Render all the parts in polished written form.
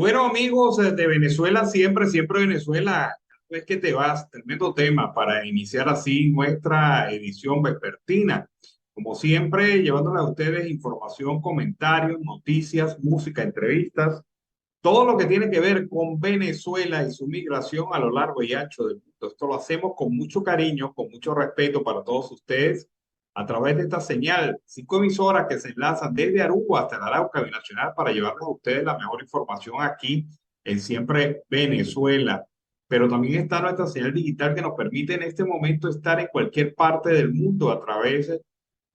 Bueno, amigos de Venezuela, siempre Venezuela, cada vez que te vas, tremendo tema para iniciar así nuestra edición vespertina. Como siempre, llevándole a ustedes información, comentarios, noticias, música, entrevistas, todo lo que tiene que ver con Venezuela y su migración a lo largo y ancho del mundo. Esto lo hacemos con mucho cariño, con mucho respeto para todos ustedes a través de esta señal, 5 emisoras que se enlazan desde Aruba hasta el Arauca Binacional para llevarles a ustedes la mejor información aquí en Siempre Venezuela. Pero también está nuestra señal digital que nos permite en este momento estar en cualquier parte del mundo a través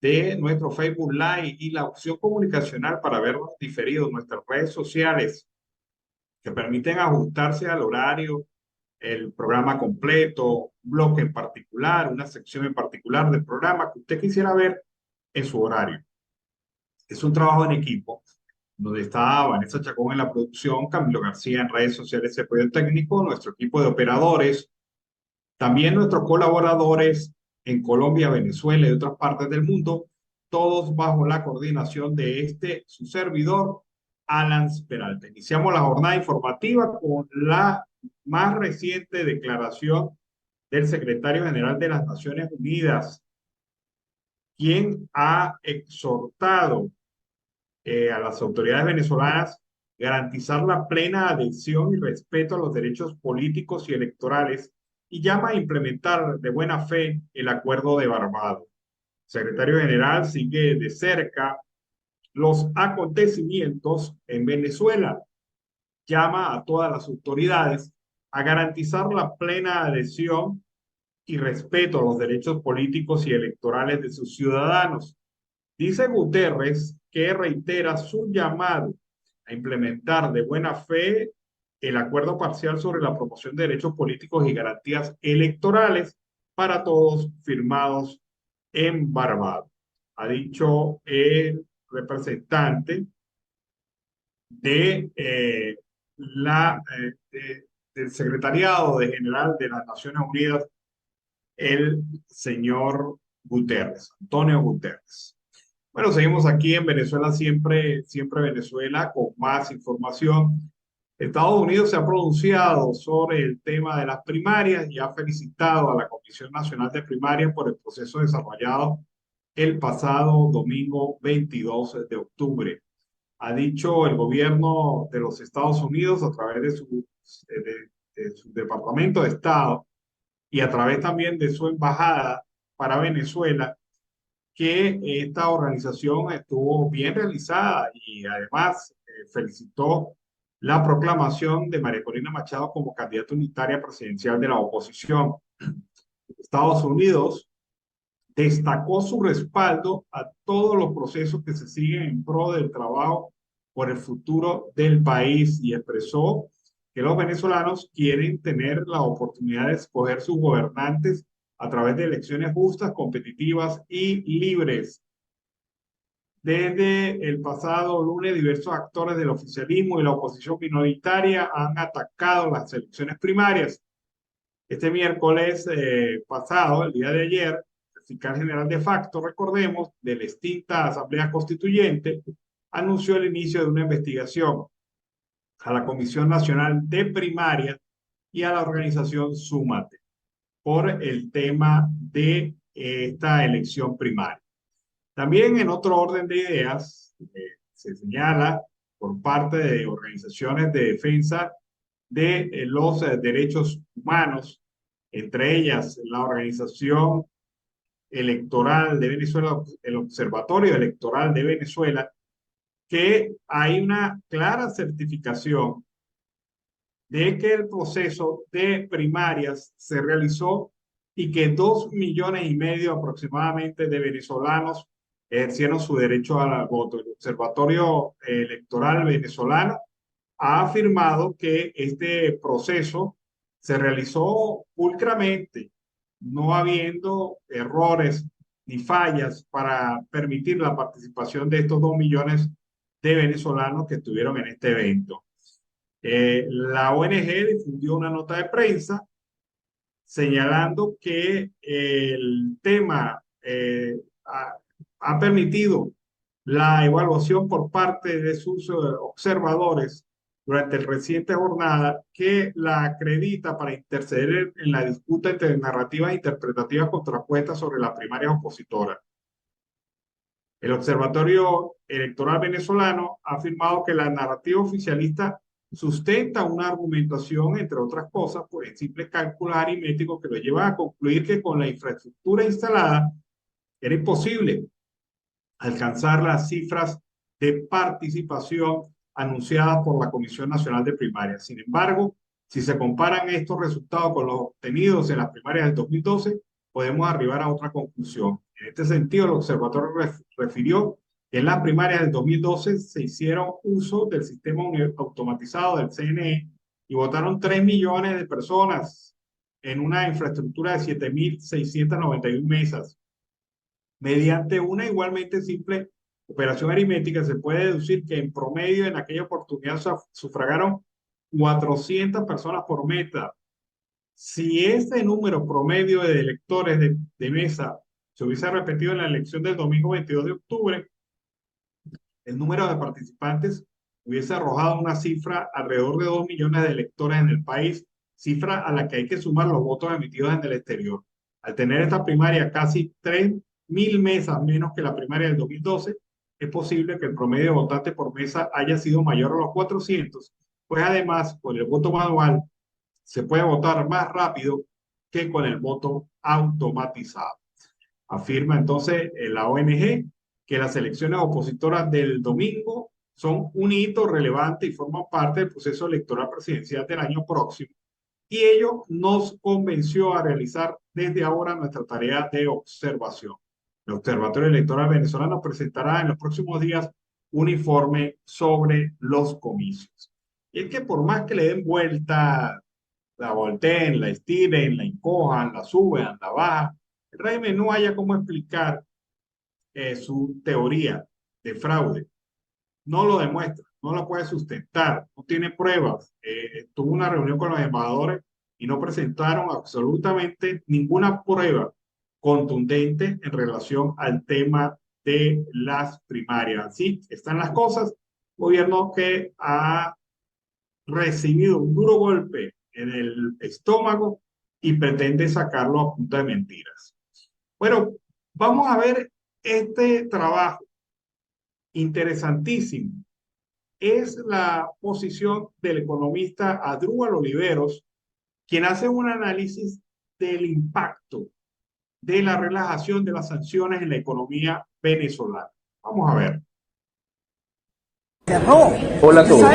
de nuestro Facebook Live y la opción comunicacional para vernos diferidos en nuestras redes sociales que permiten ajustarse al horario, el programa completo, un bloque en particular, una sección en particular del programa que usted quisiera ver en su horario. Es un trabajo en equipo, donde está Vanessa Chacón en la producción, Camilo García en redes sociales y apoyo técnico, nuestro equipo de operadores, también nuestros colaboradores en Colombia, Venezuela y otras partes del mundo, todos bajo la coordinación de su servidor, Alan Peralta. Iniciamos la jornada informativa con la más reciente declaración del secretario general de las Naciones Unidas, quien ha exhortado a las autoridades venezolanas garantizar la plena adhesión y respeto a los derechos políticos y electorales y llama a implementar de buena fe el Acuerdo de Barbados. El secretario general sigue de cerca los acontecimientos en Venezuela, llama a todas las autoridades a garantizar la plena adhesión y respeto a los derechos políticos y electorales de sus ciudadanos. Dice Guterres que reitera su llamado a implementar de buena fe el acuerdo parcial sobre la promoción de derechos políticos y garantías electorales para todos firmados en Barbados. Ha dicho el representante de, del Secretariado General de las Naciones Unidas, el señor Guterres, Antonio Guterres. Bueno, seguimos aquí en Venezuela, siempre Venezuela, con más información. Estados Unidos se ha pronunciado sobre el tema de las primarias y ha felicitado a la Comisión Nacional de Primarias por el proceso desarrollado el pasado domingo 22 de octubre. Ha dicho el gobierno de los Estados Unidos a través de su Departamento de Estado y a través también de su embajada para Venezuela que esta organización estuvo bien realizada y además felicitó la proclamación de María Corina Machado como candidata unitaria presidencial de la oposición. Estados Unidos destacó su respaldo a todos los procesos que se siguen en pro del trabajo por el futuro del país y expresó que los venezolanos quieren tener la oportunidad de escoger sus gobernantes a través de elecciones justas, competitivas y libres. Desde el pasado lunes, diversos actores del oficialismo y la oposición minoritaria han atacado las elecciones primarias. Este miércoles pasado, el día de ayer, el fiscal general de facto, recordemos, de la extinta Asamblea Constituyente, anunció el inicio de una investigación a la Comisión Nacional de Primarias y a la organización Súmate por el tema de esta elección primaria. También en otro orden de ideas, se señala por parte de organizaciones de defensa de los derechos humanos, entre ellas la Organización Electoral de Venezuela, el Observatorio Electoral de Venezuela, que hay una clara certificación de que el proceso de primarias se realizó y que 2,5 millones aproximadamente de venezolanos ejercieron su derecho al voto. El Observatorio Electoral venezolano ha afirmado que este proceso se realizó pulcramente, no habiendo errores ni fallas para permitir la participación de estos 2 millones de venezolanos que estuvieron en este evento. La ONG difundió una nota de prensa señalando que el tema ha permitido la evaluación por parte de sus observadores durante la reciente jornada que la acredita para interceder en la disputa entre narrativas interpretativas contrapuestas sobre las primarias opositoras. El Observatorio Electoral Venezolano ha afirmado que la narrativa oficialista sustenta una argumentación, entre otras cosas, por el simple cálculo aritmético que lo lleva a concluir que con la infraestructura instalada era imposible alcanzar las cifras de participación anunciadas por la Comisión Nacional de Primarias. Sin embargo, si se comparan estos resultados con los obtenidos en las primarias del 2012, podemos arribar a otra conclusión. En este sentido, el observatorio refirió que en las primarias del 2012 se hicieron uso del sistema automatizado del CNE y votaron 3 millones de personas en una infraestructura de 7.691 mesas. Mediante una igualmente simple operación aritmética se puede deducir que en promedio en aquella oportunidad sufragaron 400 personas por mesa. Si ese número promedio de electores de mesa se hubiese repetido en la elección del domingo 22 de octubre, el número de participantes hubiese arrojado una cifra alrededor de 2 millones de electores en el país, cifra a la que hay que sumar los votos emitidos en el exterior. Al tener esta primaria casi 3.000 mesas menos que la primaria del 2012, es posible que el promedio de votantes por mesa haya sido mayor a los 400, pues además con el voto manual se puede votar más rápido que con el voto automatizado. Afirma entonces la ONG que las elecciones opositoras del domingo son un hito relevante y forman parte del proceso electoral presidencial del año próximo. Y ello nos convenció a realizar desde ahora nuestra tarea de observación. El Observatorio Electoral Venezolano presentará en los próximos días un informe sobre los comicios. Y es que por más que le den vuelta, la volteen, la estiren, la encojan, la suben, la bajan, el régimen no haya cómo explicar su teoría de fraude. No lo demuestra, no lo puede sustentar, no tiene pruebas. Tuvo una reunión con los embajadores y no presentaron absolutamente ninguna prueba contundente en relación al tema de las primarias. Así están las cosas. Gobierno que ha recibido un duro golpe en el estómago y pretende sacarlo a punta de mentiras. Bueno, vamos a ver este trabajo interesantísimo. Es la posición del economista Adrúbal Oliveros, quien hace un análisis del impacto de la relajación de las sanciones en la economía venezolana. Vamos a ver. Hola a todos.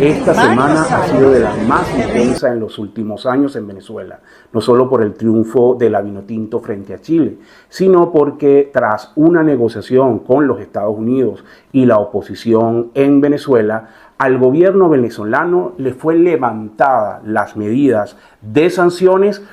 Esta semana ha sido de las más intensas en los últimos años en Venezuela, no solo por el triunfo de la Vinotinto frente a Chile, sino porque tras una negociación con los Estados Unidos y la oposición en Venezuela, al gobierno venezolano le fue levantada las medidas de sanciones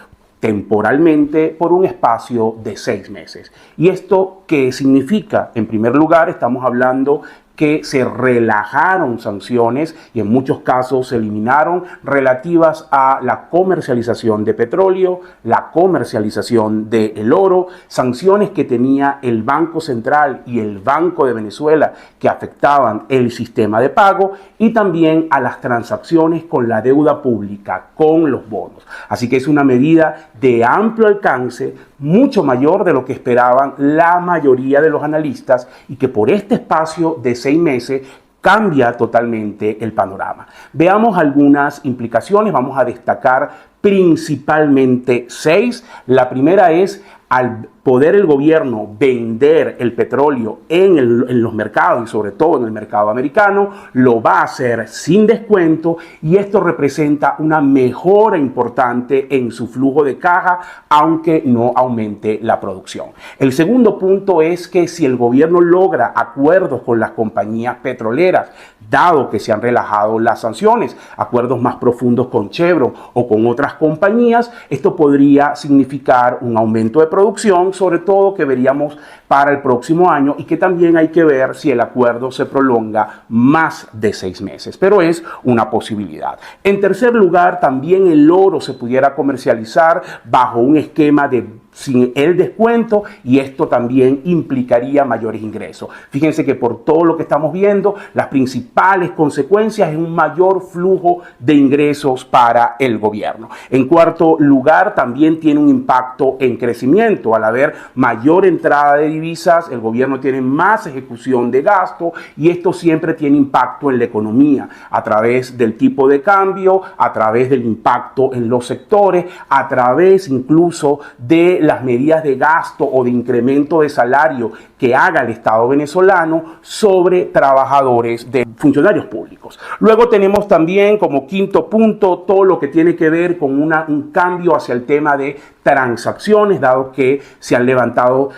temporalmente por un espacio de 6 meses. ¿Y esto qué significa? En primer lugar, estamos hablando que se relajaron sanciones y en muchos casos se eliminaron relativas a la comercialización de petróleo, la comercialización del oro, sanciones que tenía el Banco Central y el Banco de Venezuela que afectaban el sistema de pago y también a las transacciones con la deuda pública, con los bonos. Así que es una medida de amplio alcance, mucho mayor de lo que esperaban la mayoría de los analistas y que por este espacio de 6 meses cambia totalmente el panorama. Veamos algunas implicaciones, vamos a destacar principalmente 6. La primera es al poder el gobierno vender el petróleo en los mercados y sobre todo en el mercado americano, lo va a hacer sin descuento y esto representa una mejora importante en su flujo de caja, aunque no aumente la producción. El segundo punto es que si el gobierno logra acuerdos con las compañías petroleras, dado que se han relajado las sanciones, acuerdos más profundos con Chevron o con otras compañías, esto podría significar un aumento de producción, sobre todo que veríamos para el próximo año y que también hay que ver si el acuerdo se prolonga más de 6 meses, pero es una posibilidad. En tercer lugar, también el oro se pudiera comercializar bajo un esquema de sin el descuento, y esto también implicaría mayores ingresos. Fíjense que por todo lo que estamos viendo, las principales consecuencias es un mayor flujo de ingresos para el gobierno. En cuarto lugar, también tiene un impacto en crecimiento. Al haber mayor entrada de divisas, el gobierno tiene más ejecución de gasto, y esto siempre tiene impacto en la economía a través del tipo de cambio, a través del impacto en los sectores, a través incluso de las medidas de gasto o de incremento de salario que haga el Estado venezolano sobre trabajadores de funcionarios públicos. Luego tenemos también como quinto punto todo lo que tiene que ver con un cambio hacia el tema de transacciones, dado que se han levantado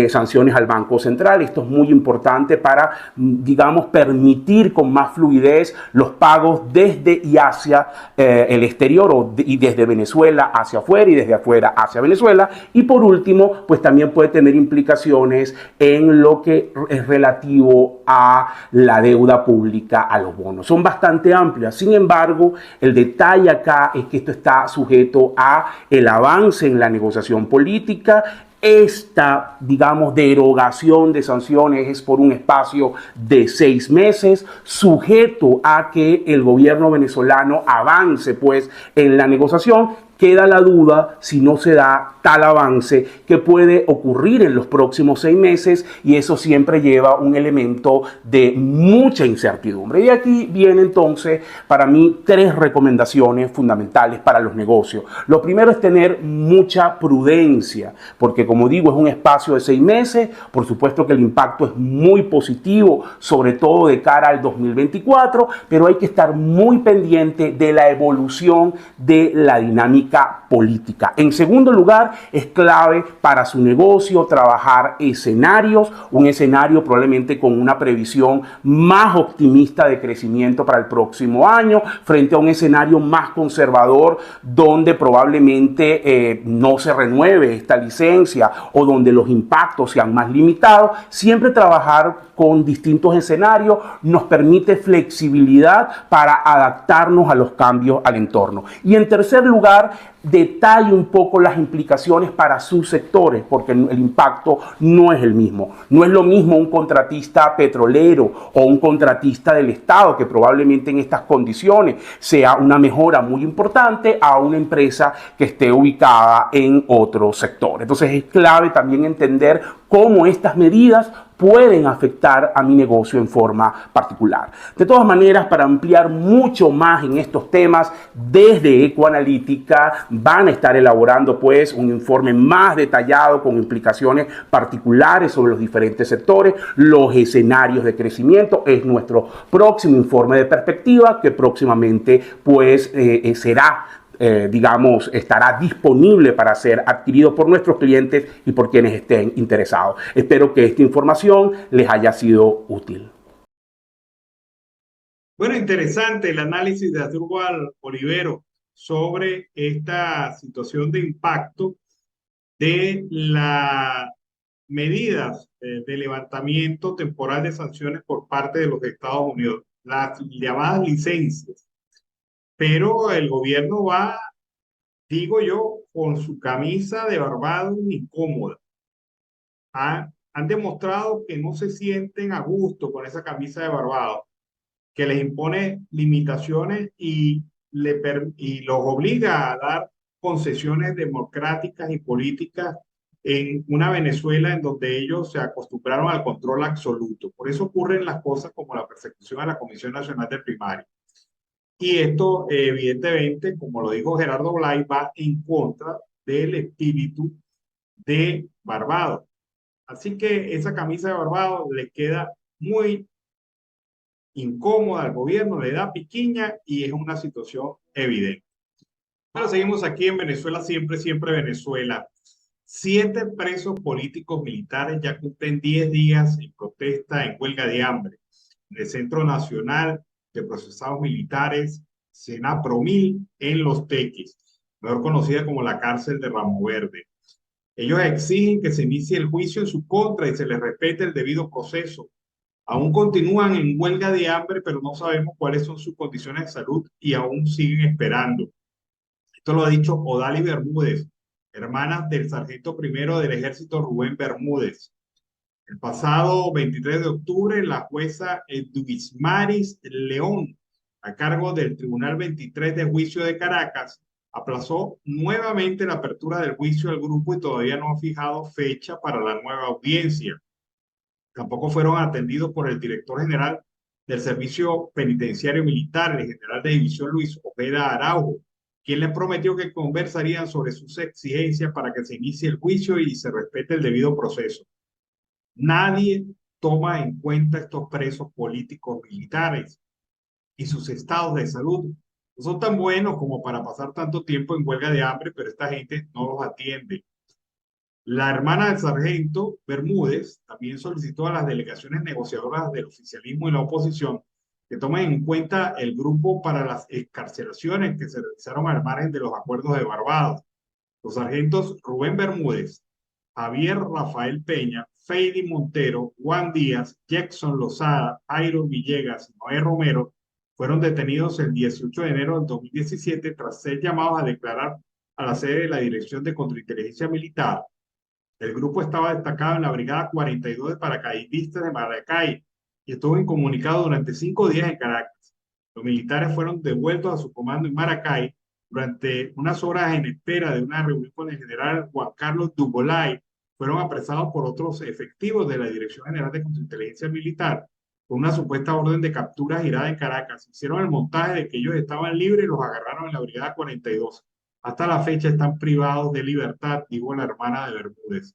sanciones al Banco Central. Esto es muy importante para, digamos, permitir con más fluidez los pagos desde y hacia el exterior y desde Venezuela hacia afuera y desde afuera hacia Venezuela. Y por último, pues también puede tener implicaciones en lo que es relativo a la deuda pública, a los bonos. Son bastante amplias. Sin embargo, el detalle acá es que esto está sujeto a el avance en la negociación política. Esta, digamos, derogación de sanciones es por un espacio de 6 meses, sujeto a que el gobierno venezolano avance, pues, en la negociación. Queda la duda si no se da tal avance que puede ocurrir en los próximos 6 meses, y eso siempre lleva un elemento de mucha incertidumbre. Y aquí vienen entonces para mí 3 recomendaciones fundamentales para los negocios. Lo primero es tener mucha prudencia, porque como digo, es un espacio de 6 meses. Por supuesto que el impacto es muy positivo, sobre todo de cara al 2024, pero hay que estar muy pendiente de la evolución de la dinámica política. En segundo lugar, es clave para su negocio trabajar escenarios, un escenario probablemente con una previsión más optimista de crecimiento para el próximo año, frente a un escenario más conservador donde probablemente no se renueve esta licencia o donde los impactos sean más limitados. Siempre trabajar con distintos escenarios nos permite flexibilidad para adaptarnos a los cambios al entorno. Y en tercer lugar, detalle un poco las implicaciones para sus sectores, porque el impacto no es el mismo. No es lo mismo un contratista petrolero o un contratista del Estado, que probablemente en estas condiciones sea una mejora muy importante, a una empresa que esté ubicada en otro sector. Entonces es clave también entender cómo estas medidas pueden afectar a mi negocio en forma particular. De todas maneras, para ampliar mucho más en estos temas, desde Ecoanalítica van a estar elaborando pues un informe más detallado con implicaciones particulares sobre los diferentes sectores, los escenarios de crecimiento. Es nuestro próximo informe de perspectiva, que próximamente pues será digamos, estará disponible para ser adquirido por nuestros clientes y por quienes estén interesados. Espero que esta información les haya sido útil. Bueno, interesante el análisis de Asdrúbal Olivero sobre esta situación de impacto de las medidas de levantamiento temporal de sanciones por parte de los Estados Unidos, las llamadas licencias. Pero el gobierno va, digo yo, con su camisa de Barbados incómoda. Han demostrado que no se sienten a gusto con esa camisa de Barbados, que les impone limitaciones y los obliga a dar concesiones democráticas y políticas en una Venezuela en donde ellos se acostumbraron al control absoluto. Por eso ocurren las cosas como la persecución a la Comisión Nacional de Primaria. Y esto, evidentemente, como lo dijo Gerardo Blay, va en contra del espíritu de Barbados. Así que esa camisa de Barbados le queda muy incómoda al gobierno, le da piquiña y es una situación evidente. Ahora seguimos aquí en Venezuela, siempre, siempre Venezuela. 7 presos políticos militares ya cumplen 10 días en protesta, en huelga de hambre en el Centro Nacional de Procesados Militares, Senapromil, en Los Teques, mejor conocida como la cárcel de Ramo Verde. Ellos exigen que se inicie el juicio en su contra y se les respete el debido proceso. Aún continúan en huelga de hambre, pero no sabemos cuáles son sus condiciones de salud y aún siguen esperando. Esto lo ha dicho Odali Bermúdez, hermanas del sargento primero del ejército Rubén Bermúdez. El pasado 23 de octubre, la jueza Edwismaris León, a cargo del Tribunal 23 de Juicio de Caracas, aplazó nuevamente la apertura del juicio del grupo y todavía no ha fijado fecha para la nueva audiencia. Tampoco fueron atendidos por el director general del Servicio Penitenciario Militar, el general de división Luis Ojeda Araujo, quien les prometió que conversarían sobre sus exigencias para que se inicie el juicio y se respete el debido proceso. Nadie toma en cuenta estos presos políticos militares y sus estados de salud. No son tan buenos como para pasar tanto tiempo en huelga de hambre, pero esta gente no los atiende. La hermana del sargento Bermúdez también solicitó a las delegaciones negociadoras del oficialismo y la oposición que tomen en cuenta el grupo para las excarcelaciones que se realizaron al margen de los acuerdos de Barbados. Los sargentos Rubén Bermúdez, Javier Rafael Peña, Feidy Montero, Juan Díaz, Jackson Lozada, Jairo Villegas y Noé Romero fueron detenidos el 18 de enero del 2017 tras ser llamados a declarar a la sede de la Dirección de Contrainteligencia Militar. El grupo estaba destacado en la Brigada 42 de Paracaidistas de Maracay y estuvo incomunicado durante 5 días en Caracas. Los militares fueron devueltos a su comando en Maracay durante unas horas en espera de una reunión con el general Juan Carlos Dubolay. Fueron apresados por otros efectivos de la Dirección General de Contrainteligencia Militar con una supuesta orden de captura girada en Caracas. Hicieron el montaje de que ellos estaban libres y los agarraron en la Brigada 42. Hasta la fecha están privados de libertad, dijo la hermana de Bermúdez.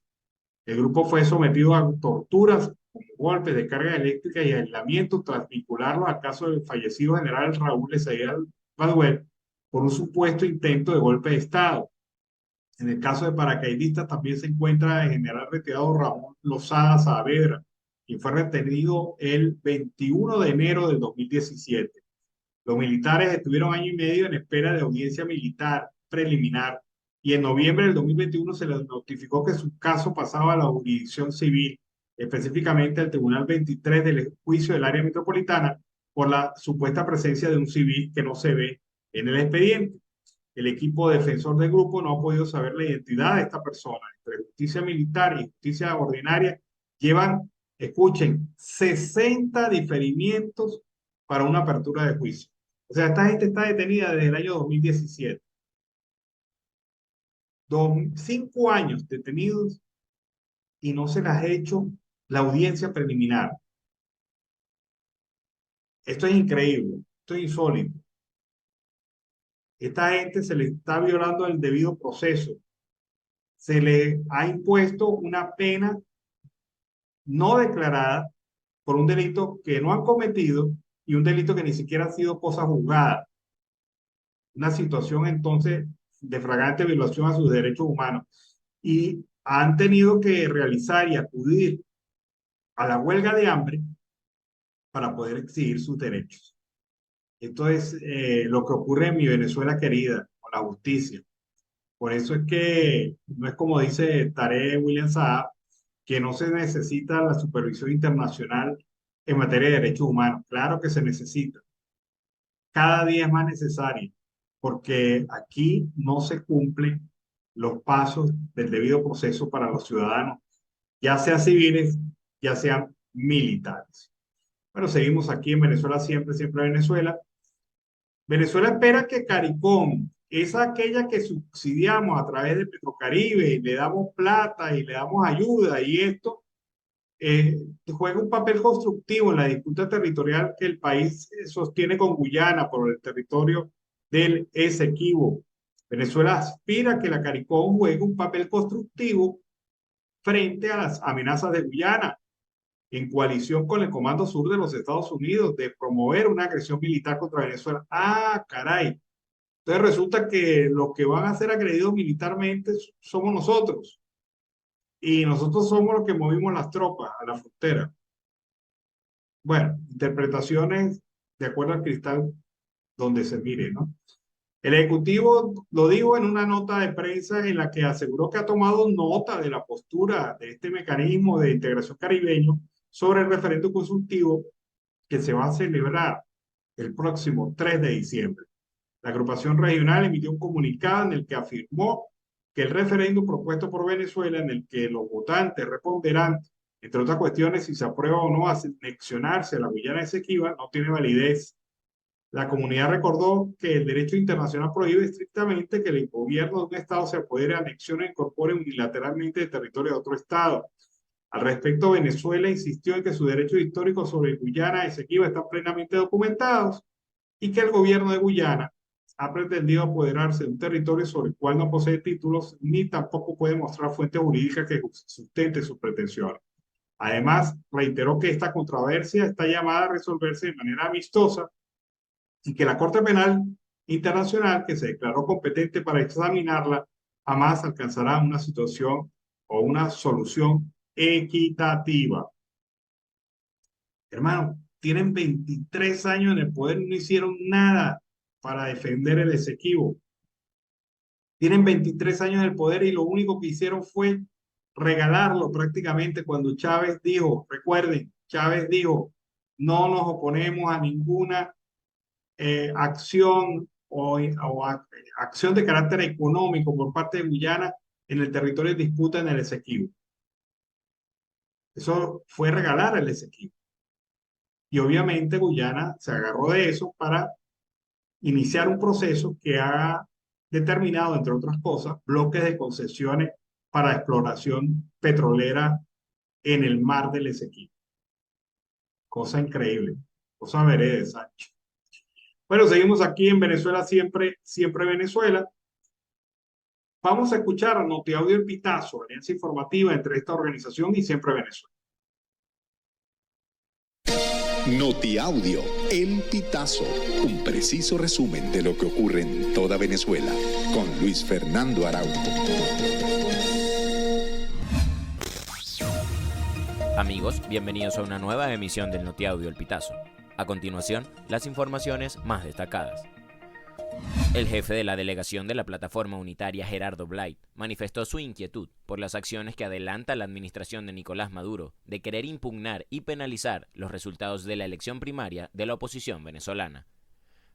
El grupo fue sometido a torturas como golpes de carga eléctrica y aislamiento tras vincularlo al caso del fallecido general Raúl Ezeiza Baduel por un supuesto intento de golpe de Estado. En el caso de paracaidistas también se encuentra el general retirado Ramón Lozada Saavedra, quien fue retenido el 21 de enero del 2017. Los militares estuvieron año y medio en espera de audiencia militar preliminar y en noviembre del 2021 se les notificó que su caso pasaba a la jurisdicción civil, específicamente al Tribunal 23 del Juicio del Área Metropolitana, por la supuesta presencia de un civil que no se ve en el expediente. El equipo defensor del grupo no ha podido saber la identidad de esta persona. Entre justicia militar y justicia ordinaria llevan, escuchen, 60 diferimientos para una apertura de juicio. O sea, esta gente está detenida desde el año 2017. 5 años detenidos y no se les ha hecho la audiencia preliminar. Esto es increíble, esto es insólito. Esta gente se le está violando el debido proceso. Se le ha impuesto una pena no declarada por un delito que no han cometido y un delito que ni siquiera ha sido cosa juzgada. Una situación entonces de flagrante violación a sus derechos humanos. Y han tenido que realizar y acudir a la huelga de hambre para poder exigir sus derechos. Esto es lo que ocurre en mi Venezuela querida, con la justicia. Por eso es que no es como dice Tarek William Saab, que no se necesita la supervisión internacional en materia de derechos humanos. Claro que se necesita. Cada día es más necesario, porque aquí no se cumplen los pasos del debido proceso para los ciudadanos, ya sean civiles, ya sean militares. Bueno, seguimos aquí en Venezuela, siempre, siempre Venezuela. Venezuela espera que CARICOM, es aquella que subsidiamos a través de Petrocaribe, y le damos plata y le damos ayuda y esto, juega un papel constructivo en la disputa territorial que el país sostiene con Guyana por el territorio del Esequibo. Venezuela aspira a que la CARICOM juegue un papel constructivo frente a las amenazas de Guyana, en coalición con el Comando Sur de los Estados Unidos, de promover una agresión militar contra Venezuela. Ah, caray. Entonces resulta que los que van a ser agredidos militarmente somos nosotros. Y nosotros somos los que movimos las tropas a la frontera. Bueno, interpretaciones de acuerdo al cristal donde se mire, ¿no? El Ejecutivo lo dijo en una nota de prensa en la que aseguró que ha tomado nota de la postura de este mecanismo de integración caribeño sobre el referendo consultivo que se va a celebrar el próximo 3 de diciembre. La agrupación regional emitió un comunicado en el que afirmó que el referéndum propuesto por Venezuela, en el que los votantes responderán, entre otras cuestiones, si se aprueba o no anexionarse a la Guyana Esequiba, no tiene validez. La comunidad recordó que el derecho internacional prohíbe estrictamente que el gobierno de un Estado se apodere, anexione o incorpore unilateralmente el territorio de otro Estado. Al respecto, Venezuela insistió en que sus derechos históricos sobre Guyana Esequiba están plenamente documentados y que el gobierno de Guyana ha pretendido apoderarse de un territorio sobre el cual no posee títulos ni tampoco puede mostrar fuentes jurídicas que sustenten sus pretensiones. Además, reiteró que esta controversia está llamada a resolverse de manera amistosa y que la Corte Penal Internacional, que se declaró competente para examinarla, jamás alcanzará una situación o una solución equitativa. Hermano, tienen 23 años en el poder y no hicieron nada para defender el Esequibo. Tienen 23 años en el poder y lo único que hicieron fue regalarlo prácticamente cuando Chávez dijo, recuerden, Chávez dijo, no nos oponemos a ninguna acción acción de carácter económico por parte de Guyana en el territorio de disputa en el Esequibo. Eso fue regalar el Esequibo. Y obviamente Guyana se agarró de eso para iniciar un proceso que ha determinado, entre otras cosas, bloques de concesiones para exploración petrolera en el mar del Esequibo. Cosa increíble, cosa veré de Sancho. Bueno, seguimos aquí en Venezuela, siempre, siempre Venezuela. Vamos a escuchar a Notiaudio El Pitazo, alianza informativa entre esta organización y Siempre Venezuela. Notiaudio El Pitazo, un preciso resumen de lo que ocurre en toda Venezuela, con Luis Fernando Araújo. Amigos, bienvenidos a una nueva emisión del Notiaudio El Pitazo. A continuación, las informaciones más destacadas. El jefe de la delegación de la Plataforma Unitaria, Gerardo Blight, manifestó su inquietud por las acciones que adelanta la administración de Nicolás Maduro de querer impugnar y penalizar los resultados de la elección primaria de la oposición venezolana.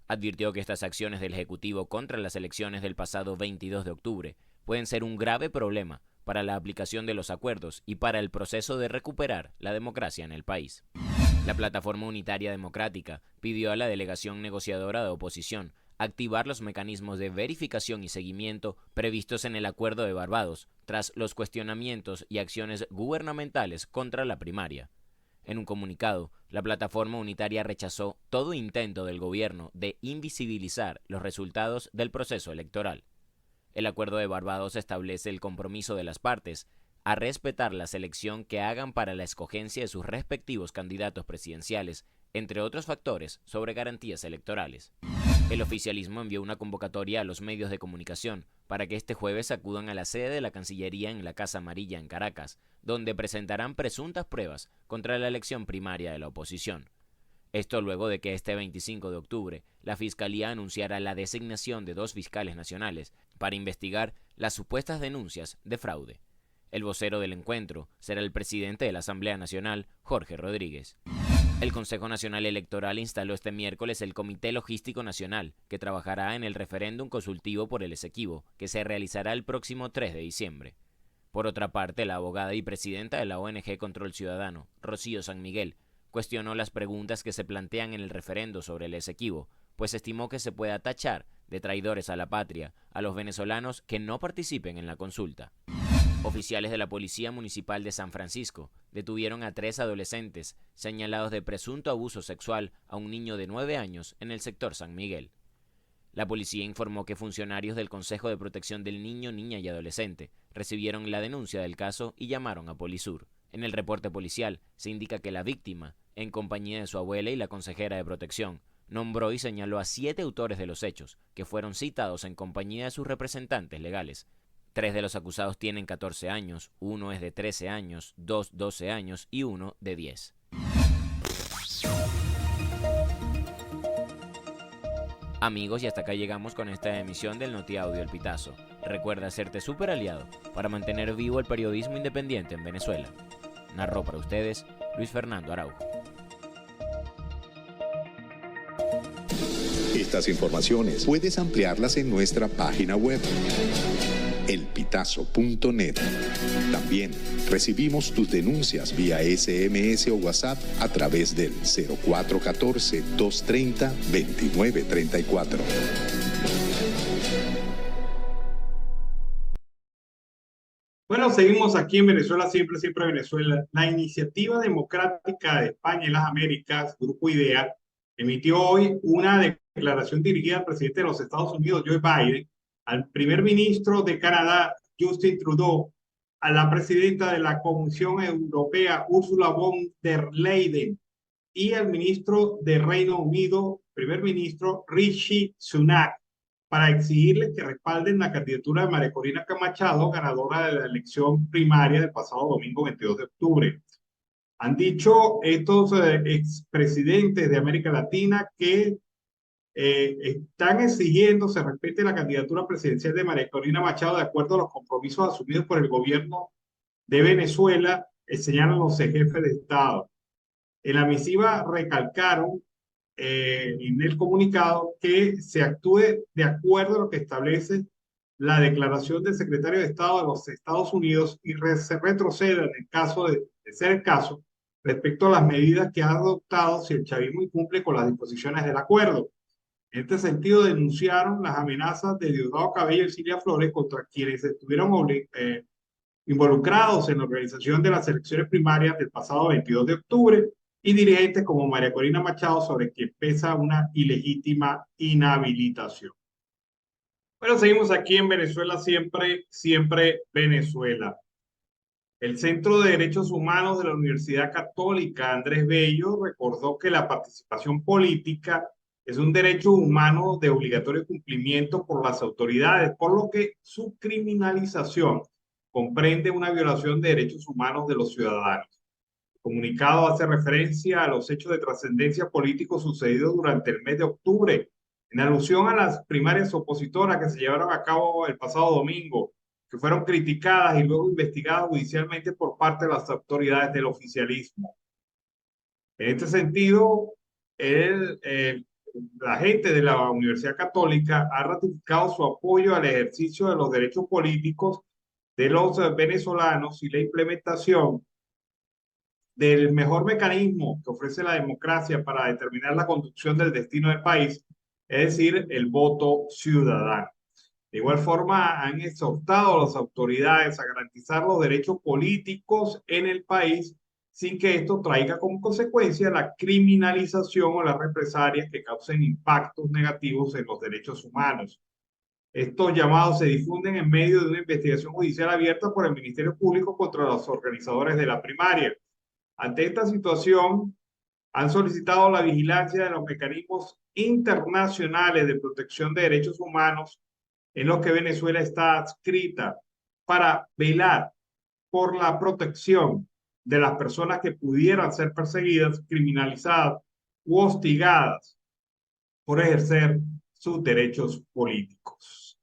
Advirtió que estas acciones del Ejecutivo contra las elecciones del pasado 22 de octubre pueden ser un grave problema para la aplicación de los acuerdos y para el proceso de recuperar la democracia en el país. La Plataforma Unitaria Democrática pidió a la delegación negociadora de oposición activar los mecanismos de verificación y seguimiento previstos en el Acuerdo de Barbados tras los cuestionamientos y acciones gubernamentales contra la primaria. En un comunicado, la Plataforma Unitaria rechazó todo intento del gobierno de invisibilizar los resultados del proceso electoral. El Acuerdo de Barbados establece el compromiso de las partes a respetar la selección que hagan para la escogencia de sus respectivos candidatos presidenciales, entre otros factores sobre garantías electorales. El oficialismo envió una convocatoria a los medios de comunicación para que este jueves acudan a la sede de la Cancillería en la Casa Amarilla en Caracas, donde presentarán presuntas pruebas contra la elección primaria de la oposición. Esto luego de que este 25 de octubre la Fiscalía anunciara la designación de 2 fiscales nacionales para investigar las supuestas denuncias de fraude. El vocero del encuentro será el presidente de la Asamblea Nacional, Jorge Rodríguez. El Consejo Nacional Electoral instaló este miércoles el Comité Logístico Nacional, que trabajará en el referéndum consultivo por el Esequibo, que se realizará el próximo 3 de diciembre. Por otra parte, la abogada y presidenta de la ONG Control Ciudadano, Rocío San Miguel, cuestionó las preguntas que se plantean en el referendo sobre el Esequibo, pues estimó que se pueda tachar de traidores a la patria a los venezolanos que no participen en la consulta. Oficiales de la Policía Municipal de San Francisco detuvieron a 3 adolescentes señalados de presunto abuso sexual a un niño de 9 años en el sector San Miguel. La policía informó que funcionarios del Consejo de Protección del Niño, Niña y Adolescente recibieron la denuncia del caso y llamaron a Polisur. En el reporte policial se indica que la víctima, en compañía de su abuela y la consejera de protección, nombró y señaló a 7 autores de los hechos, que fueron citados en compañía de sus representantes legales. 3 de los acusados tienen 14 años, 1 es de 13 años, 2 12 años y 1 de 10. Amigos, y hasta acá llegamos con esta emisión del Notiaudio El Pitazo. Recuerda hacerte súper aliado para mantener vivo el periodismo independiente en Venezuela. Narró para ustedes Luis Fernando Araújo. Estas informaciones puedes ampliarlas en nuestra página web elpitazo.net. También recibimos tus denuncias vía SMS o WhatsApp a través del 0414-230-2934. Bueno, seguimos aquí en Venezuela, siempre Venezuela. La Iniciativa Democrática de España en las Américas, Grupo IDEA, emitió hoy una declaración dirigida al presidente de los Estados Unidos, Joe Biden, al primer ministro de Canadá, Justin Trudeau, a la presidenta de la Comisión Europea, Ursula von der Leyen, y al ministro de Reino Unido, primer ministro, Rishi Sunak, para exigirles que respalden la candidatura de María Corina Machado, ganadora de la elección primaria del pasado domingo 22 de octubre. Han dicho estos expresidentes de América Latina que están exigiendo se respete la candidatura presidencial de María Corina Machado de acuerdo a los compromisos asumidos por el gobierno de Venezuela, señalan los jefes de Estado. En la misiva recalcaron en el comunicado que se actúe de acuerdo a lo que establece la declaración del secretario de Estado de los Estados Unidos y se retroceda en el caso de ser el caso respecto a las medidas que ha adoptado si el chavismo incumple con las disposiciones del acuerdo. En este sentido, denunciaron las amenazas de Diosdado Cabello y Cilia Flores contra quienes estuvieron involucrados en la organización de las elecciones primarias del pasado 22 de octubre y dirigentes como María Corina Machado, sobre quien pesa una ilegítima inhabilitación. Bueno, seguimos aquí en Venezuela, siempre Venezuela. El Centro de Derechos Humanos de la Universidad Católica Andrés Bello recordó que la participación política es un derecho humano de obligatorio cumplimiento por las autoridades, por lo que su criminalización comprende una violación de derechos humanos de los ciudadanos. El comunicado hace referencia a los hechos de trascendencia política sucedidos durante el mes de octubre, en alusión a las primarias opositoras que se llevaron a cabo el pasado domingo, que fueron criticadas y luego investigadas judicialmente por parte de las autoridades del oficialismo. En este sentido, la gente de la Universidad Católica ha ratificado su apoyo al ejercicio de los derechos políticos de los venezolanos y la implementación del mejor mecanismo que ofrece la democracia para determinar la conducción del destino del país, es decir, el voto ciudadano. De igual forma, han exhortado a las autoridades a garantizar los derechos políticos en el país sin que esto traiga como consecuencia la criminalización o las represalias que causen impactos negativos en los derechos humanos. Estos llamados se difunden en medio de una investigación judicial abierta por el Ministerio Público contra los organizadores de la primaria. Ante esta situación, han solicitado la vigilancia de los mecanismos internacionales de protección de derechos humanos en los que Venezuela está adscrita para velar por la protección de las personas que pudieran ser perseguidas, criminalizadas u hostigadas por ejercer sus derechos políticos.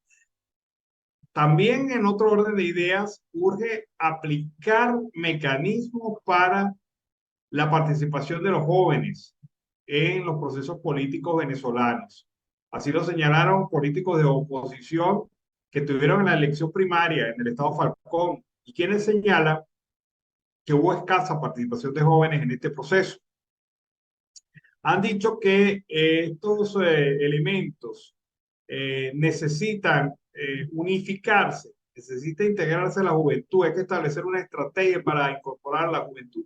También, en otro orden de ideas, urge aplicar mecanismos para la participación de los jóvenes en los procesos políticos venezolanos. Así lo señalaron políticos de oposición que tuvieron en la elección primaria en el estado Falcón y quienes señalan que hubo escasa participación de jóvenes en este proceso. Han dicho que estos elementos necesitan unificarse, necesita integrarse la juventud, hay que establecer una estrategia para incorporar la juventud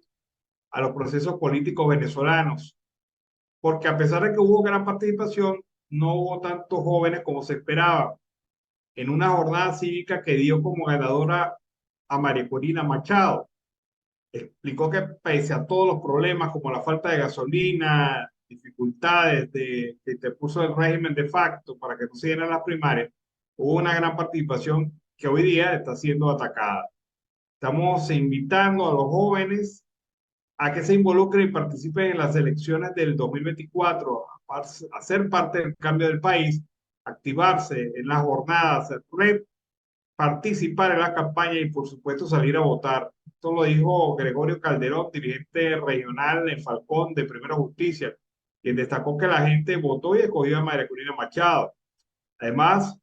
a los procesos políticos venezolanos, porque a pesar de que hubo gran participación, no hubo tantos jóvenes como se esperaba. En una jornada cívica que dio como ganadora a María Corina Machado, explicó que pese a todos los problemas como la falta de gasolina, dificultades que interpuso el régimen de facto para que no se dieran las primarias, hubo una gran participación que hoy día está siendo atacada. Estamos invitando a los jóvenes a que se involucren y participen en las elecciones del 2024, a ser parte del cambio del país, activarse en las jornadas, participar en la campaña y por supuesto salir a votar. Esto lo dijo Gregorio Calderón, dirigente regional en Falcón de Primera Justicia, quien destacó que la gente votó y escogió a María Corina Machado. Además,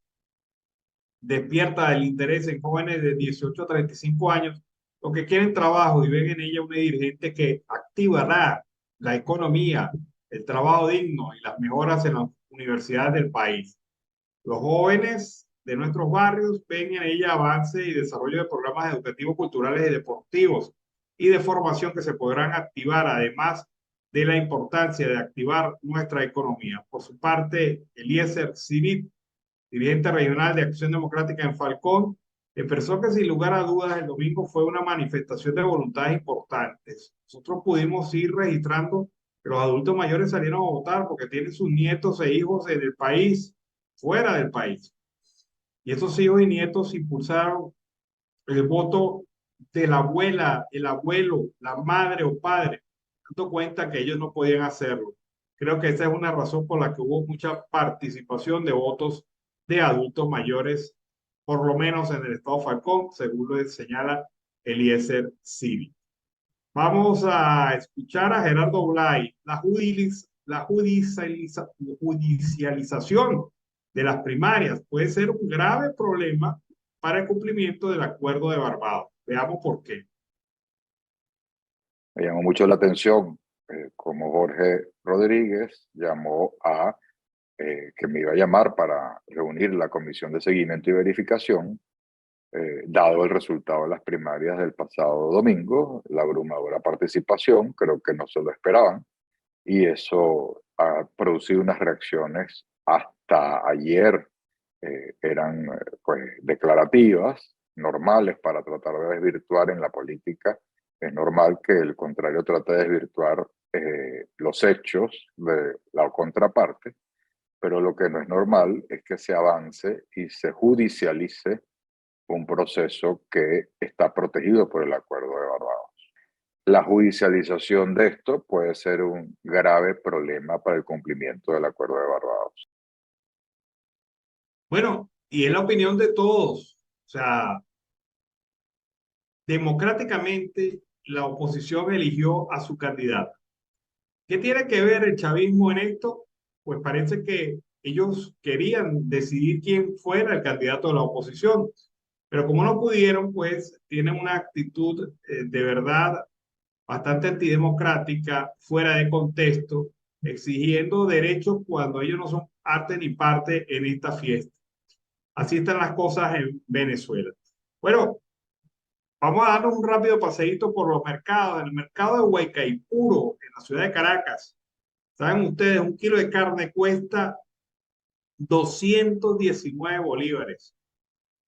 despierta el interés en jóvenes de 18 a 35 años, los que quieren trabajo y ven en ella una dirigente que activará la economía, el trabajo digno y las mejoras en las universidades del país. Los jóvenes de nuestros barrios ven en ella avance y desarrollo de programas educativos, culturales y deportivos y de formación que se podrán activar, además de la importancia de activar nuestra economía. Por su parte, Eliezer Civit, dirigente regional de Acción Democrática en Falcón, expresó que sin lugar a dudas el domingo fue una manifestación de voluntades importantes. Nosotros pudimos ir registrando que los adultos mayores salieron a votar porque tienen sus nietos e hijos en el país, fuera del país. Y esos hijos y nietos impulsaron el voto de la abuela, el abuelo, la madre o padre, dando cuenta que ellos no podían hacerlo. Creo que esa es una razón por la que hubo mucha participación de votos de adultos mayores, por lo menos en el estado Falcón, según lo señala Eliezer Civit. Vamos a escuchar a Gerardo Blay, la judicialización de las primarias puede ser un grave problema para el cumplimiento del Acuerdo de Barbados. Veamos por qué. Me llamó mucho la atención como Jorge Rodríguez llamó a que me iba a llamar para reunir la Comisión de Seguimiento y Verificación, dado el resultado de las primarias del pasado domingo, la abrumadora participación, creo que no se lo esperaban, y eso ha producido unas reacciones hasta ayer, eran pues declarativas, normales para tratar de desvirtuar en la política. Es normal que el contrario trate de desvirtuar los hechos de la contraparte, pero lo que no es normal es que se avance y se judicialice un proceso que está protegido por el Acuerdo de Barbados. La judicialización de esto puede ser un grave problema para el cumplimiento del Acuerdo de Barbados. Bueno, y es la opinión de todos. O sea, democráticamente la oposición eligió a su candidato. ¿Qué tiene que ver el chavismo en esto? Pues parece que ellos querían decidir quién fuera el candidato de la oposición, pero como no pudieron, pues tienen una actitud de verdad bastante antidemocrática, fuera de contexto, exigiendo derechos cuando ellos no son parte ni parte en esta fiesta. Así están las cosas en Venezuela. Bueno, vamos a darnos un rápido paseíto por los mercados. En el mercado de Huaycaipuro, en la ciudad de Caracas, saben ustedes, un kilo de carne cuesta 219 bolívares.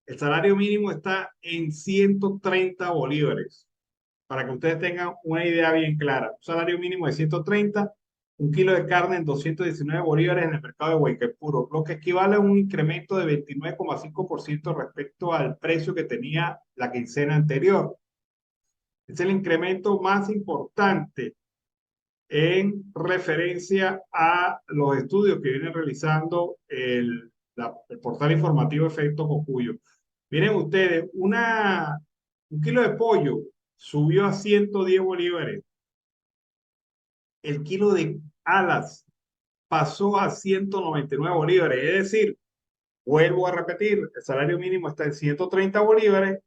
El salario mínimo está en 130 bolívares. Para que ustedes tengan una idea bien clara. Un salario mínimo de 130, un kilo de carne en 219 bolívares en el mercado de Huaycaipuro, lo que equivale a un incremento de 29,5% respecto al precio que tenía la quincena anterior. Es el incremento más importante en referencia a los estudios que viene realizando el portal informativo Efecto Cocuyo. Miren ustedes, un kilo de pollo subió a 110 bolívares. El kilo de alas pasó a 199 bolívares. Es decir, vuelvo a repetir, el salario mínimo está en 130 bolívares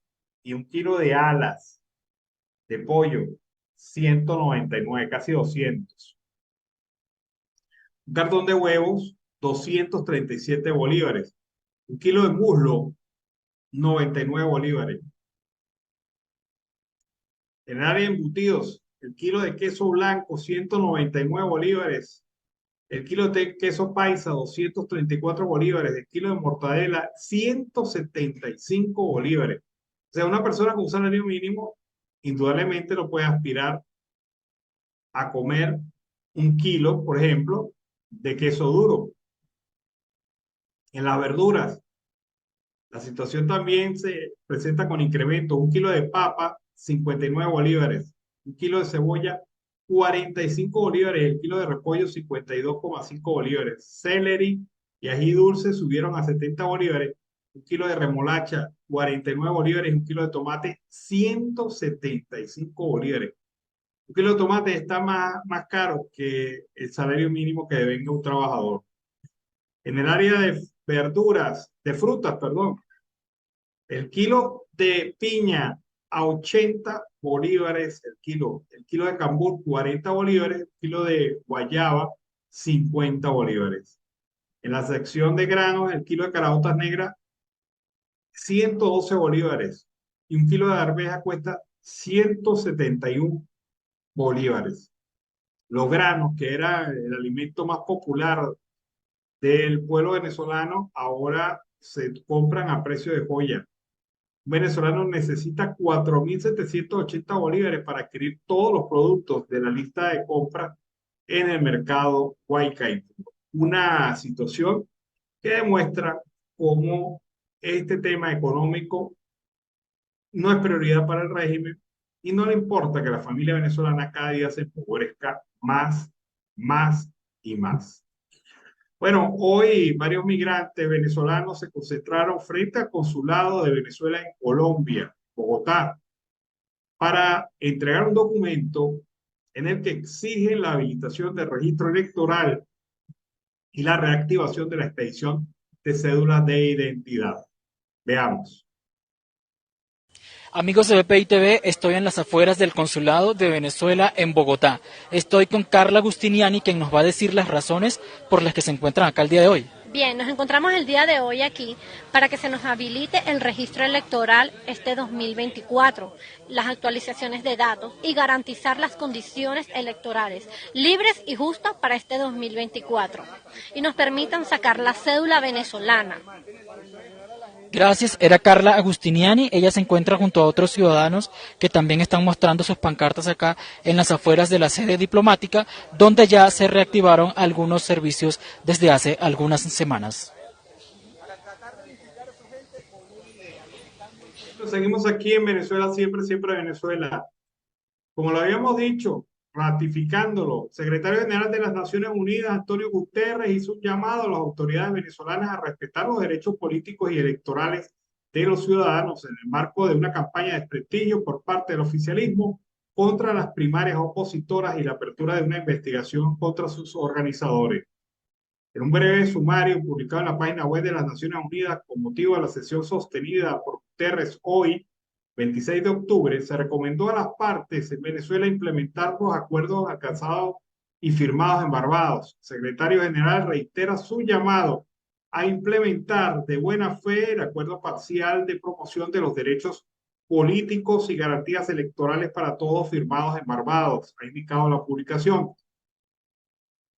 y un kilo de alas de pollo, 199, casi 200. Un cartón de huevos, 237 bolívares. Un kilo de muslo, 99 bolívares. En el área de embutidos, el kilo de queso blanco, 199 bolívares. El kilo de queso paisa, 234 bolívares. El kilo de mortadela, 175 bolívares. O sea, una persona con un salario mínimo, indudablemente no puede aspirar a comer un kilo, por ejemplo, de queso duro. En las verduras, la situación también se presenta con incremento. Un kilo de papa, 59 bolívares. Un kilo de cebolla, 45 bolívares. El kilo de repollo, 52,5 bolívares. Celery y ají dulce subieron a 70 bolívares. Un kilo de remolacha, 49 bolívares. Un kilo de tomate, 175 bolívares. Un kilo de tomate está más caro que el salario mínimo que devenga un trabajador. En el área de verduras, de frutas, perdón, El kilo de piña a 80 bolívares el kilo de cambur 40 bolívares, el kilo de guayaba 50 bolívares. En la sección de granos, el kilo de caraotas negras 112 bolívares y un kilo de arveja cuesta 171 bolívares. Los granos, que era el alimento más popular del pueblo venezolano, ahora se compran a precio de joya. Un venezolano necesita 4.780 bolívares para adquirir todos los productos de la lista de compra en el mercado Guaycaipuro. Una situación que demuestra cómo este tema económico no es prioridad para el régimen y no le importa que la familia venezolana cada día se empobrezca más y más. Bueno, hoy varios migrantes venezolanos se concentraron frente al consulado de Venezuela en Colombia, Bogotá, para entregar un documento en el que exigen la habilitación del registro electoral y la reactivación de la expedición de cédulas de identidad. Veamos. Amigos de BPI TV, estoy en las afueras del Consulado de Venezuela en Bogotá. Estoy con Carla Agustiniani, quien nos va a decir las razones por las que se encuentran acá el día de hoy. Bien, nos encontramos el día de hoy aquí para que se nos habilite el registro electoral este 2024, las actualizaciones de datos y garantizar las condiciones electorales libres y justas para este 2024 y nos permitan sacar la cédula venezolana. Gracias, era Carla Agustiniani. Ella se encuentra junto a otros ciudadanos que también están mostrando sus pancartas acá en las afueras de la sede diplomática, donde ya se reactivaron algunos servicios desde hace algunas semanas. Seguimos aquí en Venezuela, siempre Venezuela. Como lo habíamos dicho, ratificándolo, secretario general de las Naciones Unidas, Antonio Guterres, hizo un llamado a las autoridades venezolanas a respetar los derechos políticos y electorales de los ciudadanos en el marco de una campaña de desprestigio por parte del oficialismo contra las primarias opositoras y la apertura de una investigación contra sus organizadores. En un breve sumario publicado en la página web de las Naciones Unidas con motivo de la sesión sostenida por Guterres hoy, 26 de octubre, se recomendó a las partes en Venezuela implementar los acuerdos alcanzados y firmados en Barbados. El secretario general reitera su llamado a implementar de buena fe el acuerdo parcial de promoción de los derechos políticos y garantías electorales para todos firmados en Barbados, ha indicado la publicación.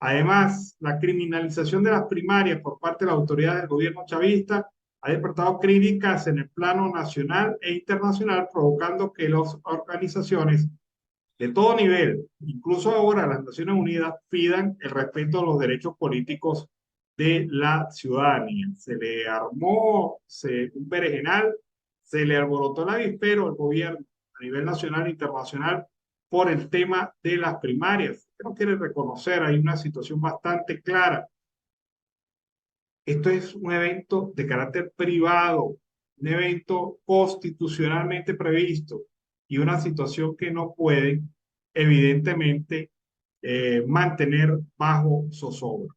Además, la criminalización de las primarias por parte de las autoridades del gobierno chavista ha despertado críticas en el plano nacional e internacional, provocando que las organizaciones de todo nivel, incluso ahora las Naciones Unidas, pidan el respeto a los derechos políticos de la ciudadanía. Se le armó un berenjenal, se le alborotó el avispero al gobierno a nivel nacional e internacional por el tema de las primarias. Que no quiere reconocer, hay una situación bastante clara. Esto es un evento de carácter privado, un evento constitucionalmente previsto y una situación que no pueden, evidentemente, mantener bajo zozobra.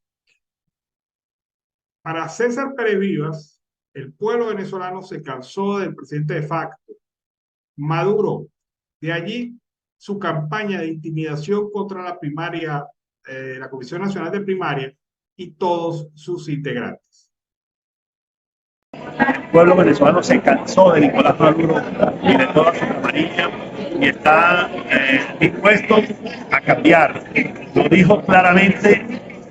Para César Pérez Vivas, el pueblo venezolano se cansó del presidente de facto, Maduro. De allí su campaña de intimidación contra la primaria, la Comisión Nacional de Primaria, y todos sus integrantes. El pueblo venezolano se cansó de Nicolás Maduro y de toda su camarilla y está dispuesto a cambiar. Lo dijo claramente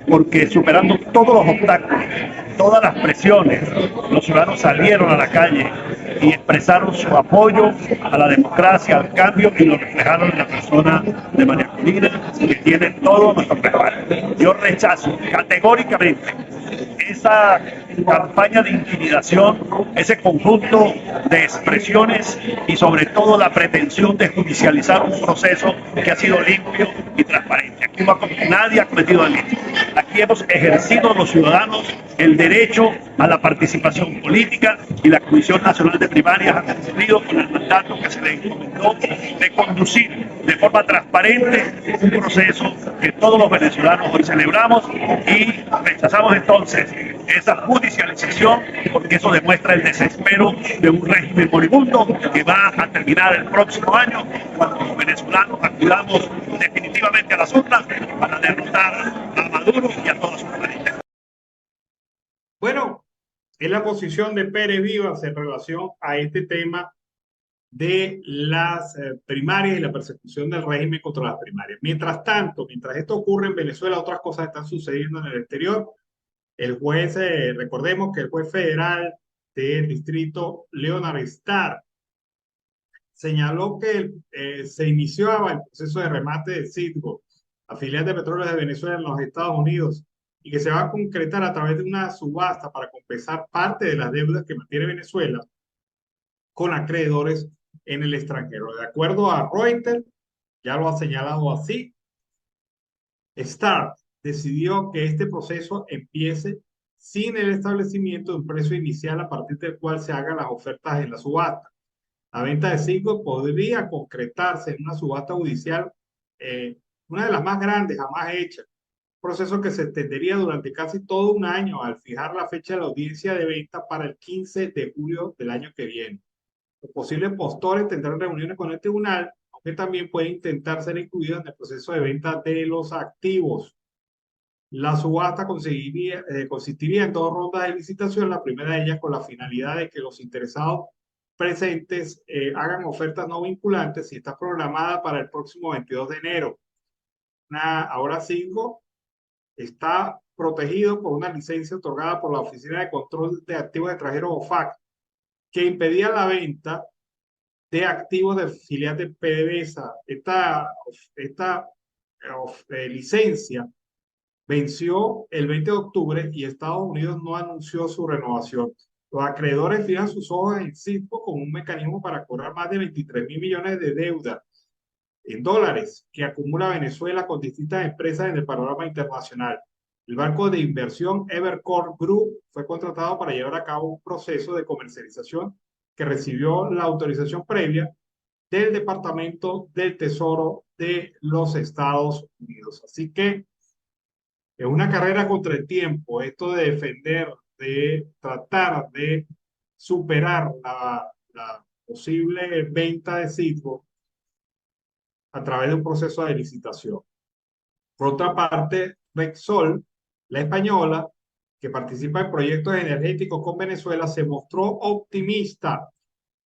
porque superando todos los obstáculos, todas las presiones, los ciudadanos salieron a la calle y expresaron su apoyo a la democracia, al cambio, y lo reflejaron en la persona de María Corina, que tiene todo nuestro respaldo. Yo rechazo categóricamente esa campaña de intimidación, ese conjunto de expresiones y sobre todo la pretensión de judicializar un proceso que ha sido limpio y transparente. aquí nadie ha cometido delito. Aquí hemos ejercido los ciudadanos el derecho a la participación política y la Comisión Nacional de Primarias ha cumplido con el mandato que se le encomendó de conducir de forma transparente un proceso que todos los venezolanos hoy celebramos y rechazamos entonces esa judicialización porque eso demuestra el desespero de un régimen moribundo que va a terminar el próximo año cuando los venezolanos acudamos definitivamente a las urnas para derrotar a Maduro y a toda su familia. Bueno, es la posición de Pérez Vivas en relación a este tema de las primarias y la persecución del régimen contra las primarias. Mientras tanto, mientras esto ocurre en Venezuela, otras cosas están sucediendo en el exterior. El juez, recordemos que el juez federal del distrito Leonard Starr señaló que se iniciaba el proceso de remate de Citgo, la filial de Petróleos de Venezuela en los Estados Unidos, y que se va a concretar a través de una subasta para compensar parte de las deudas que mantiene Venezuela con acreedores en el extranjero. De acuerdo a Reuters, ya lo ha señalado así, Starr decidió que este proceso empiece sin el establecimiento de un precio inicial a partir del cual se hagan las ofertas en la subasta. La venta de Citgo podría concretarse en una subasta judicial, una de las más grandes jamás hechas, un proceso que se extendería durante casi todo un año al fijar la fecha de la audiencia de venta para el 15 de julio del año que viene. Los posibles postores tendrán reuniones con el tribunal, aunque también pueden intentar ser incluidos en el proceso de venta de los activos. La subasta consistiría en 2 rondas de licitación, la primera de ellas con la finalidad de que los interesados presentes hagan ofertas no vinculantes y está programada para el próximo 22 de enero. Ahora Citgo está protegido por una licencia otorgada por la Oficina de Control de Activos Extranjeros OFAC, que impedía la venta de activos de filial de PDVSA. Esta licencia venció el 20 de octubre y Estados Unidos no anunció su renovación. Los acreedores fijan sus ojos en Citgo como un mecanismo para cobrar más de 23.000 millones de deuda en dólares que acumula Venezuela con distintas empresas en el panorama internacional. El banco de inversión Evercore Group fue contratado para llevar a cabo un proceso de comercialización que recibió la autorización previa del Departamento del Tesoro de los Estados Unidos. Así que es una carrera contra el tiempo, esto de defender, de tratar de superar la posible venta de Citgo a través de un proceso de licitación. Por otra parte, Repsol, la española, que participa en proyectos energéticos con Venezuela, se mostró optimista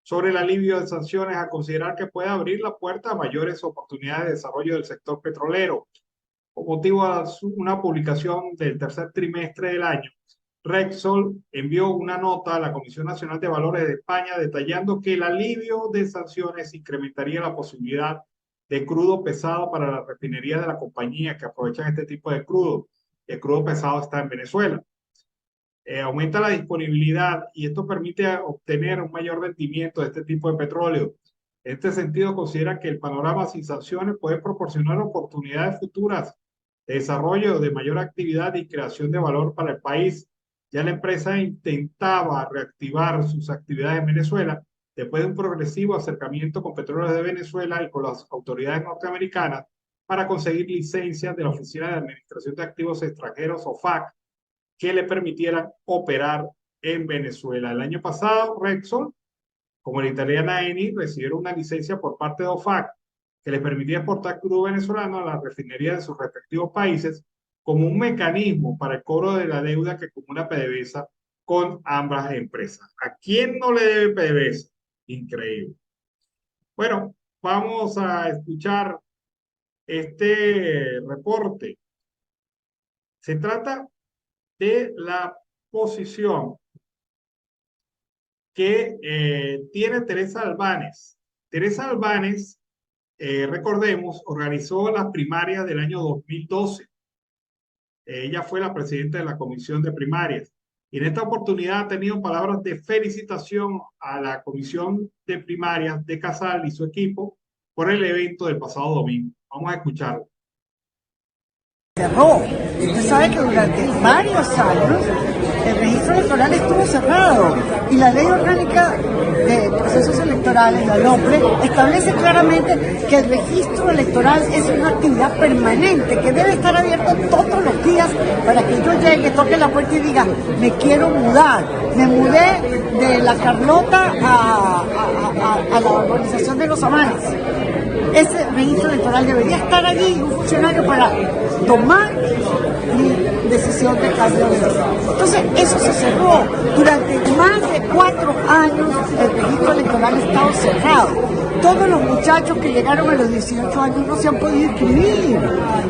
sobre el alivio de sanciones, a considerar que puede abrir la puerta a mayores oportunidades de desarrollo del sector petrolero. Con motivo de una publicación del tercer trimestre del año, Repsol envió una nota a la Comisión Nacional de Valores de España detallando que el alivio de sanciones incrementaría la posibilidad de crudo pesado para las refinerías de la compañía que aprovechan este tipo de crudo. El crudo pesado está en Venezuela. Aumenta la disponibilidad y esto permite obtener un mayor rendimiento de este tipo de petróleo. En este sentido, considera que el panorama sin sanciones puede proporcionar oportunidades futuras de desarrollo de mayor actividad y creación de valor para el país. Ya la empresa intentaba reactivar sus actividades en Venezuela después de un progresivo acercamiento con Petróleos de Venezuela y con las autoridades norteamericanas para conseguir licencias de la Oficina de Administración de Activos Extranjeros, OFAC, que le permitieran operar en Venezuela. El año pasado, Repsol, como la italiana Eni, recibieron una licencia por parte de OFAC que les permitía exportar crudo venezolano a las refinerías de sus respectivos países como un mecanismo para el cobro de la deuda que acumula PDVSA con ambas empresas. ¿A quién no le debe PDVSA? Increíble. Bueno, vamos a escuchar este reporte. Se trata de la posición que tiene Teresa Albánez. Teresa Albánez, recordemos, organizó las primarias del año 2012. Ella fue la presidenta de la Comisión de Primarias. Y en esta oportunidad ha tenido palabras de felicitación a la Comisión de Primarias de Casal y su equipo por el evento del pasado domingo. Vamos a escucharlo. cerró. Usted sabe que durante varios años el registro electoral estuvo cerrado y la ley orgánica de procesos electorales, la LOPRE, establece claramente que el registro electoral es una actividad permanente que debe estar abierto todos los días para que yo llegue, toque la puerta y diga, me quiero mudar. Me mudé de la Carlota a la urbanización de Los Amanes. Ese registro electoral debería estar allí, un funcionario para tomar mi decisión de cambio de registro. Entonces, eso se cerró. Durante más de 4 años el registro electoral ha estado cerrado. Todos los muchachos que llegaron a los 18 años no se han podido inscribir.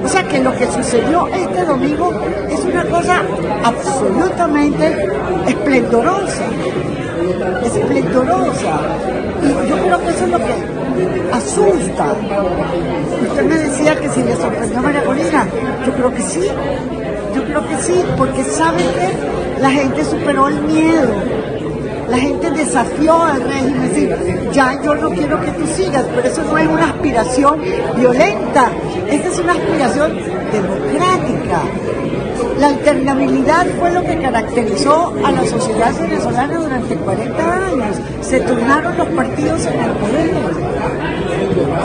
O sea que lo que sucedió este domingo es una cosa absolutamente esplendorosa. Esplendorosa. Y yo creo que eso es lo que asusta. Usted me decía que si le sorprendió a María Corina. Yo creo que sí. Yo creo que sí, porque sabe que la gente superó el miedo. La gente desafió al régimen, es decir, ya yo no quiero que tú sigas, pero eso no es una aspiración violenta, esta es una aspiración democrática. La alternabilidad fue lo que caracterizó a la sociedad venezolana durante 40 años. Se turnaron los partidos en el poder.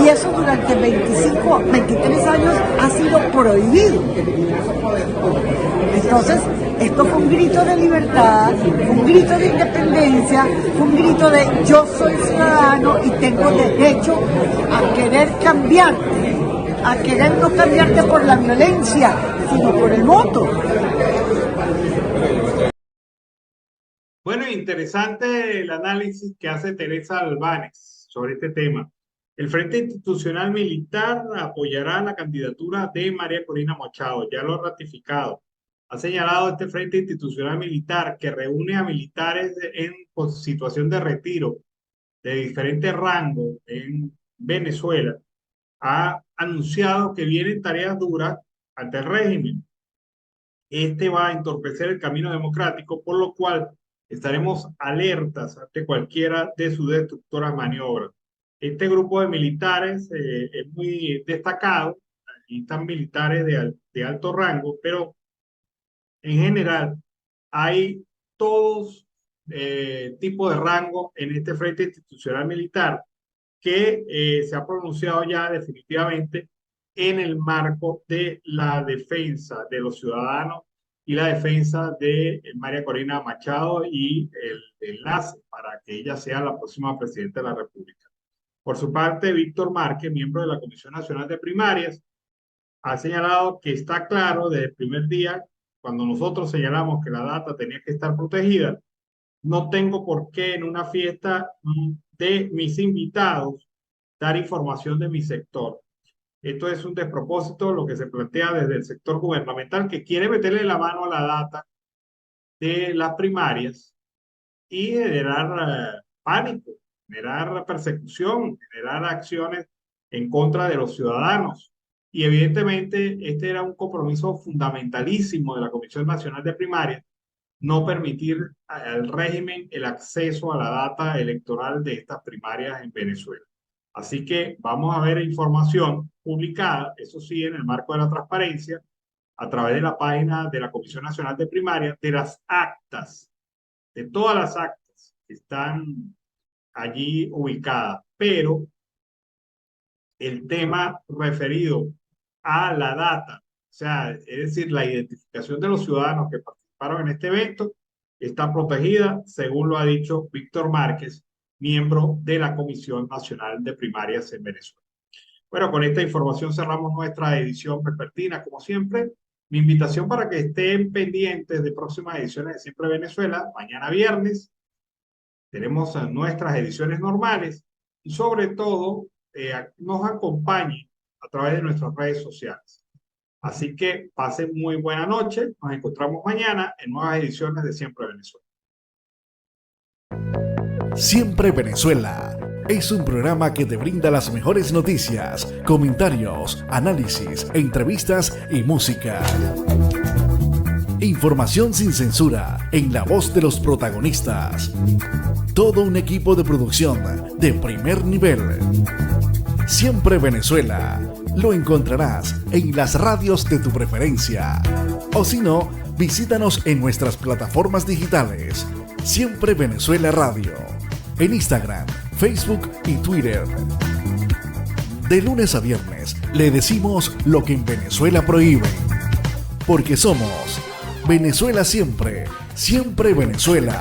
Y eso durante 23 años ha sido prohibido. Entonces, esto fue un grito de libertad, fue un grito de independencia, fue un grito de yo soy ciudadano y tengo derecho a querer cambiarte, a querer no cambiarte por la violencia, sino por el voto. Bueno, interesante el análisis que hace Teresa Albáñez sobre este tema. El Frente Institucional Militar apoyará la candidatura de María Corina Machado, ya lo ha ratificado. Ha señalado este Frente Institucional Militar que reúne a militares en situación de retiro de diferentes rangos en Venezuela. Ha anunciado que vienen tareas duras ante el régimen. Este va a entorpecer el camino democrático, por lo cual estaremos alertas ante cualquiera de sus destructoras maniobras. Este grupo de militares es muy destacado, aquí están militares de alto rango, pero en general hay todos tipos de rango en este Frente Institucional Militar que se ha pronunciado ya definitivamente en el marco de la defensa de los ciudadanos y la defensa de María Corina Machado y el enlace para que ella sea la próxima presidenta de la República. Por su parte, Víctor Márquez, miembro de la Comisión Nacional de Primarias, ha señalado que está claro desde el primer día, cuando nosotros señalamos que la data tenía que estar protegida, no tengo por qué en una fiesta de mis invitados dar información de mi sector. Esto es un despropósito lo que se plantea desde el sector gubernamental que quiere meterle la mano a la data de las primarias y generar pánico, generar persecución, generar acciones en contra de los ciudadanos. Y evidentemente este era un compromiso fundamentalísimo de la Comisión Nacional de Primarias, no permitir al régimen el acceso a la data electoral de estas primarias en Venezuela. Así que vamos a ver información publicada, eso sí, en el marco de la transparencia, a través de la página de la Comisión Nacional de Primarias, de las actas, de todas las actas que están allí ubicadas. Pero el tema referido a la data, o sea, es decir, la identificación de los ciudadanos que participaron en este evento, está protegida, según lo ha dicho Víctor Márquez, miembro de la Comisión Nacional de Primarias en Venezuela. Bueno, con esta información cerramos nuestra edición vespertina, como siempre. Mi invitación para que estén pendientes de próximas ediciones de Siempre Venezuela. Mañana viernes tenemos nuestras ediciones normales y sobre todo nos acompañen a través de nuestras redes sociales. Así que pasen muy buena noche. Nos encontramos mañana en nuevas ediciones de Siempre Venezuela. Siempre Venezuela es un programa que te brinda las mejores noticias, comentarios, análisis, entrevistas y música. Información sin censura en la voz de los protagonistas. Todo un equipo de producción de primer nivel. Siempre Venezuela, lo encontrarás en las radios de tu preferencia. O si no, visítanos en nuestras plataformas digitales. Siempre Venezuela Radio. En Instagram, Facebook y Twitter. De lunes a viernes le decimos lo que en Venezuela prohíben. Porque somos Venezuela siempre, siempre Venezuela.